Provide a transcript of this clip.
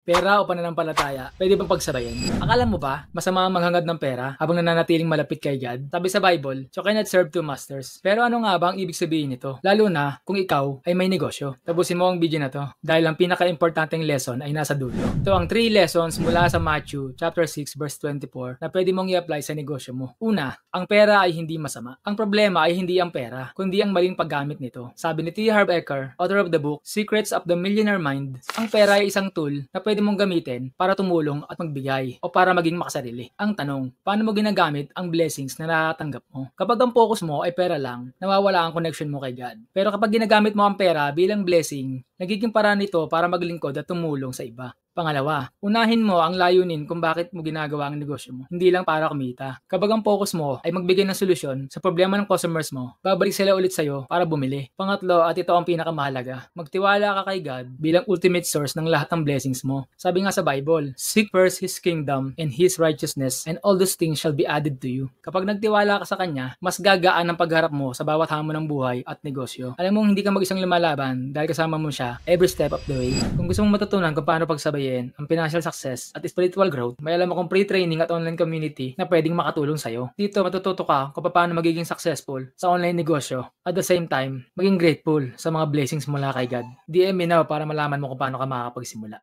Pera o pananampalataya, pwede bang pagsabayin? Akala mo ba, masama ang maghangad ng pera habang nananatiling malapit kay God? Sabi sa Bible, you cannot serve two masters. Pero ano nga ba ang ibig sabihin nito? Lalo na kung ikaw ay may negosyo. Tapusin mo ang video na to dahil ang pinaka-importanteng lesson ay nasa dulo. Ito ang 3 lessons mula sa Matthew chapter 6 verse 24 na pwede mong i-apply sa negosyo mo. Una, ang pera ay hindi masama. Ang problema ay hindi ang pera, kundi ang maling paggamit nito. Sabi ni T. Harv Eker, author of the book Secrets of the Millionaire Mind, ang pera ay isang tool na pwede mong gamitin para tumulong at magbigay o para maging makasarili. Ang tanong, paano mo ginagamit ang blessings na natatanggap mo? Kapag ang focus mo ay pera lang, nawawala ang connection mo kay God. Pero kapag ginagamit mo ang pera bilang blessing, nagiging paraan nito para maglingkod at tumulong sa iba. Pangalawa, unahin mo ang layunin kung bakit mo ginagawa ang negosyo mo, hindi lang para kumita. Kapag ang focus mo ay magbigay ng solusyon sa problema ng customers mo, babalik sila ulit sa'yo para bumili. Pangatlo, at ito ang pinakamahalaga, magtiwala ka kay God bilang ultimate source ng lahat ng blessings mo. Sabi nga sa Bible, seek first His kingdom and His righteousness and all those things shall be added to you. Kapag nagtiwala ka sa Kanya, mas gagaan ang pagharap mo sa bawat hamon ng buhay at negosyo. Alam mo, hindi ka mag-isang lumalaban dahil kasama mo siya every step of the way. Kung gusto mong matutunan kung paano pagsabayin ang financial success at spiritual growth, may alam akong free training at online community na pwedeng makatulong sa'yo. Dito matututo ka kung paano magiging successful sa online negosyo. At the same time, maging grateful sa mga blessings mula kay God. DM me now para malaman mo kung paano ka makakapagsimula.